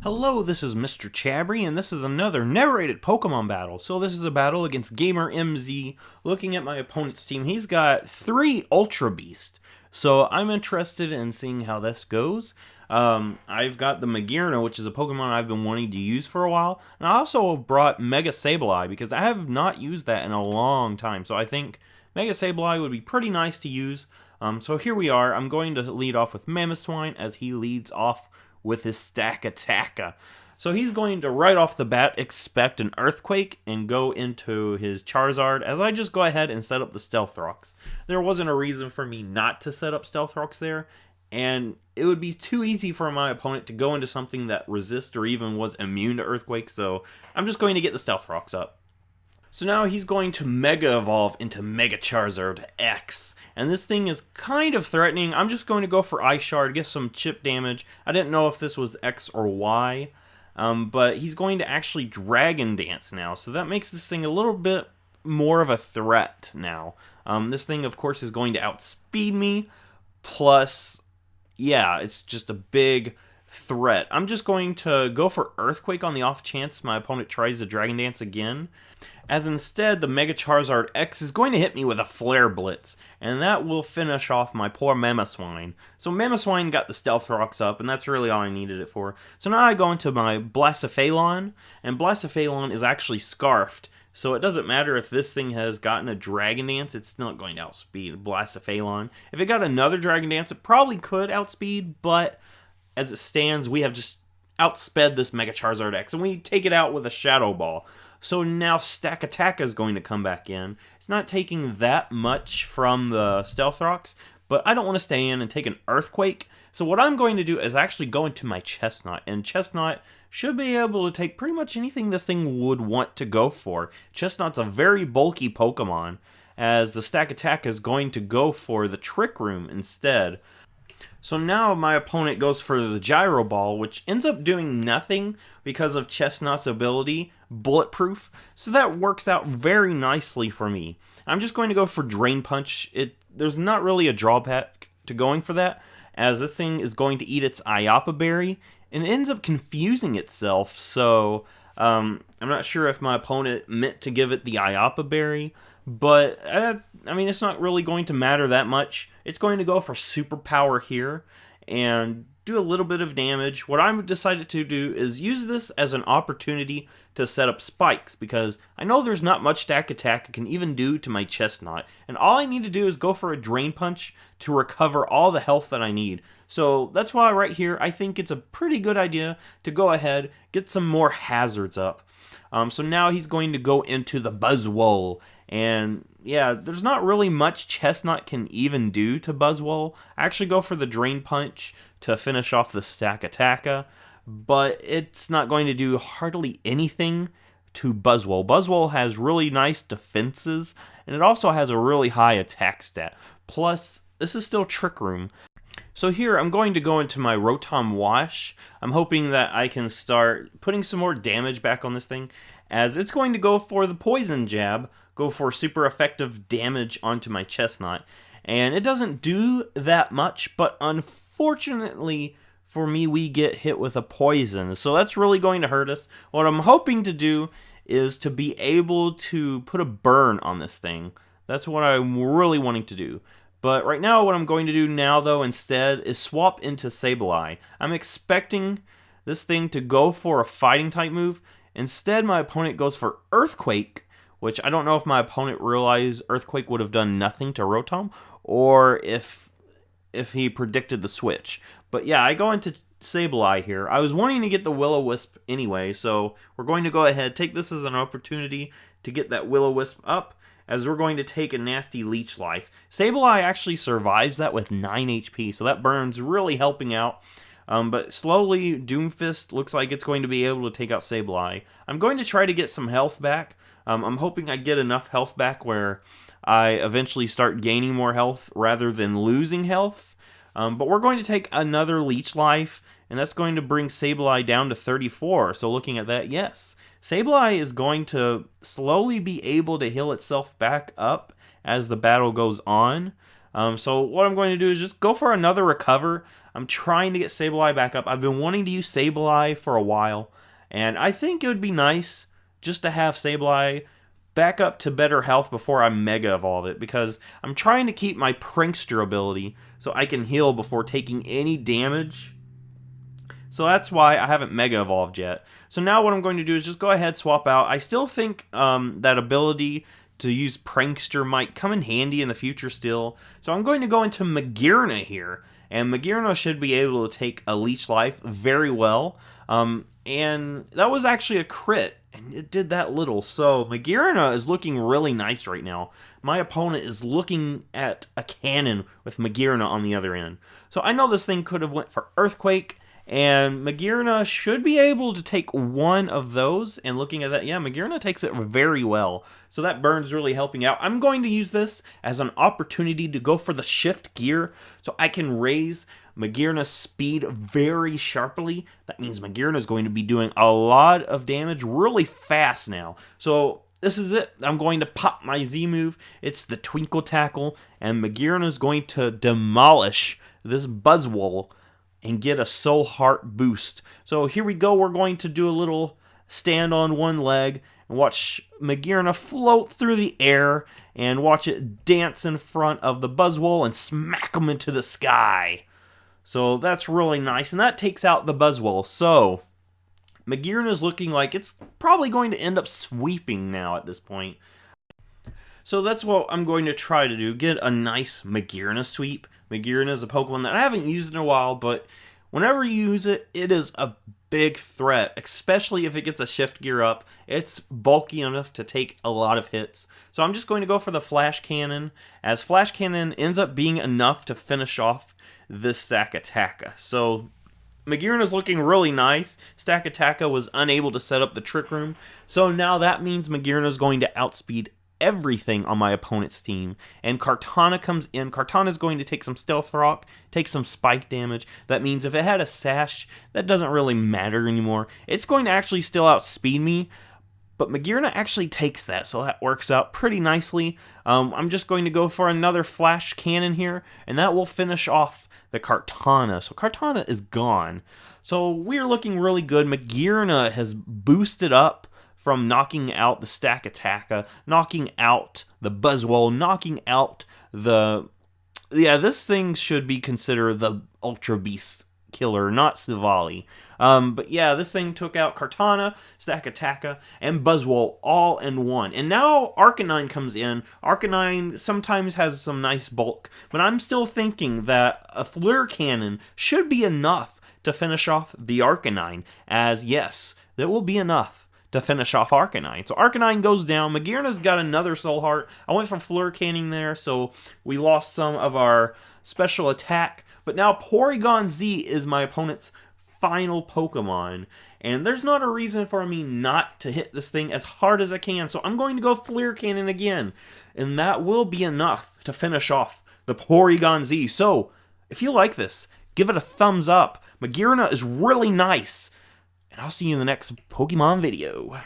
Hello, this is Mr. Chabry, and this is another narrated Pokemon battle. So this is a battle against Gamer MZ. Looking at my opponent's team, he's got 3 Ultra Beast. So I'm interested in seeing how this goes. I've got the Magearna, which is a Pokemon I've been wanting to use for a while. And I also brought Mega Sableye, because I have not used that in a long time. So I think Mega Sableye would be pretty nice to use. So here we are. I'm going to lead off with Mamoswine as he leads off with his Stakataka. So he's going to right off the bat expect an Earthquake and go into his Charizard as I just go ahead and set up the Stealth Rocks. There wasn't a reason for me not to set up Stealth Rocks there, and it would be too easy for my opponent to go into something that resists or even was immune to Earthquake, so I'm just going to get the Stealth Rocks up. So now he's going to Mega Evolve into Mega Charizard X. And this thing is kind of threatening. I'm just going to go for Ice Shard, get some chip damage. I didn't know if this was X or Y. But he's going to actually Dragon Dance now. So that makes this thing a little bit more of a threat now. This thing, of course, is going to outspeed me. Plus, yeah, it's just a big threat. I'm just going to go for Earthquake on the off chance my opponent tries to Dragon Dance again, as instead the Mega Charizard X is going to hit me with a Flare Blitz, and that will finish off my poor Mamoswine. So Mamoswine got the Stealth Rocks up, and that's really all I needed it for. So now I go into my Blacephalon, and Blacephalon is actually Scarfed, so it doesn't matter if this thing has gotten a Dragon Dance, it's not going to outspeed Blacephalon. If it got another Dragon Dance, it probably could outspeed, but as it stands, we have just outsped this Mega Charizard X, and we take it out with a Shadow Ball. So now Stakataka is going to come back in. It's not taking that much from the Stealth Rocks, but I don't want to stay in and take an Earthquake. So what I'm going to do is actually go into my Chestnut, and Chestnut should be able to take pretty much anything this thing would want to go for. Chestnut's a very bulky Pokemon, as the Stakataka is going to go for the Trick Room instead. So now my opponent goes for the Gyro Ball, which ends up doing nothing because of Chestnut's ability, Bulletproof. So that works out very nicely for me. I'm just going to go for Drain Punch. There's not really a drawback to going for that, as this thing is going to eat its Iapa Berry, and it ends up confusing itself. So I'm not sure if my opponent meant to give it the Iapa Berry, but, I mean, it's not really going to matter that much. It's going to go for Superpower here and do a little bit of damage. What I'm decided to do is use this as an opportunity to set up spikes, because I know there's not much Stakataka can even do to my Chestnut, and all I need to do is go for a Drain Punch to recover all the health that I need. So that's why right here I think it's a pretty good idea to go ahead, get some more hazards up. So now he's going to go into the Buzzwole. And yeah, there's not really much Chestnut can even do to Buzzwole. I actually go for the Drain Punch to finish off the Stakataka, but it's not going to do hardly anything to Buzzwole. Buzzwole has really nice defenses, and it also has a really high attack stat. Plus, this is still Trick Room. So here, I'm going to go into my Rotom Wash. I'm hoping that I can start putting some more damage back on this thing, as it's going to go for the Poison Jab, go for super effective damage onto my Chestnut. And it doesn't do that much, but unfortunately for me, we get hit with a poison. So that's really going to hurt us. What I'm hoping to do is to be able to put a burn on this thing. That's what I'm really wanting to do. But right now, what I'm going to do now, though, instead, is swap into Sableye. I'm expecting this thing to go for a fighting type move. Instead, my opponent goes for Earthquake, which I don't know if my opponent realized Earthquake would have done nothing to Rotom, or if he predicted the switch. But yeah, I go into Sableye here. I was wanting to get the Will-O-Wisp anyway, so we're going to go ahead, take this as an opportunity to get that Will-O-Wisp up, as we're going to take a nasty Leech Life. Sableye actually survives that with 9 HP, so that burn's really helping out. But slowly, Doomfist looks like it's going to be able to take out Sableye. I'm going to try to get some health back. I'm hoping I get enough health back where I eventually start gaining more health rather than losing health. But we're going to take another Leech Life, and that's going to bring Sableye down to 34. So looking at that, yes, Sableye is going to slowly be able to heal itself back up as the battle goes on. So what I'm going to do is just go for another Recover. I'm trying to get Sableye back up. I've been wanting to use Sableye for a while, and I think it would be nice just to have Sableye back up to better health before I Mega Evolve it, because I'm trying to keep my Prankster ability so I can heal before taking any damage. So that's why I haven't Mega Evolved yet. So now what I'm going to do is just go ahead, swap out. I still think that ability to use Prankster might come in handy in the future still. So I'm going to go into Magearna here. And Magearna should be able to take a Leech Life very well. And that was actually a crit, and it did that little. So Magearna is looking really nice right now. My opponent is looking at a cannon with Magearna on the other end. So I know this thing could have went for Earthquake, and Magearna should be able to take one of those. And looking at that, yeah, Magearna takes it very well. So that burn's really helping out. I'm going to use this as an opportunity to go for the shift gear so I can raise Magearna's speed very sharply. That means Magearna is going to be doing a lot of damage really fast now. So this is it. I'm going to pop my Z move. It's the Twinkle Tackle, and Magearna is going to demolish this Buzzwole and get a Soul Heart boost. So here we go. We're going to do a little stand on one leg and watch Magearna float through the air and watch it dance in front of the Buzzwole and smack him into the sky. So that's really nice, and that takes out the Buzzwole. So Magearna is looking like it's probably going to end up sweeping now at this point. So that's what I'm going to try to do, get a nice Magearna sweep. Magearna is a Pokemon that I haven't used in a while, but whenever you use it, it is a big threat, especially if it gets a shift gear up. It's bulky enough to take a lot of hits. So I'm just going to go for the Flash Cannon, as Flash Cannon ends up being enough to finish off this Stakataka. So Magearna's looking really nice. Stakataka was unable to set up the Trick Room, so now that means Magearna's going to outspeed everything on my opponent's team. And Kartana comes in. Kartana's going to take some Stealth Rock, take some spike damage. That means if it had a Sash, that doesn't really matter anymore. It's going to actually still outspeed me, but Magearna actually takes that, so that works out pretty nicely. I'm just going to go for another Flash Cannon here, and that will finish off the Kartana. So Kartana is gone. So we're looking really good. Magearna has boosted up from knocking out the Stakataka, knocking out the Buzzwole, knocking out the... Yeah, this thing should be considered the Ultra Beast killer, not Sivali. But yeah, this thing took out Kartana, Stakataka, and Buzzwole all in one. And now Arcanine comes in. Arcanine sometimes has some nice bulk, but I'm still thinking that a Fleur Cannon should be enough to finish off the Arcanine, as yes, there will be enough to finish off Arcanine. So Arcanine goes down. Magearna's got another Soul Heart. I went for Fleur Canning there, so we lost some of our special attack. But now Porygon Z is my opponent's final Pokemon, and there's not a reason for me not to hit this thing as hard as I can. So I'm going to go Fleur Cannon again, and that will be enough to finish off the Porygon Z. So if you like this, give it a thumbs up. Magearna is really nice. And I'll see you in the next Pokemon video.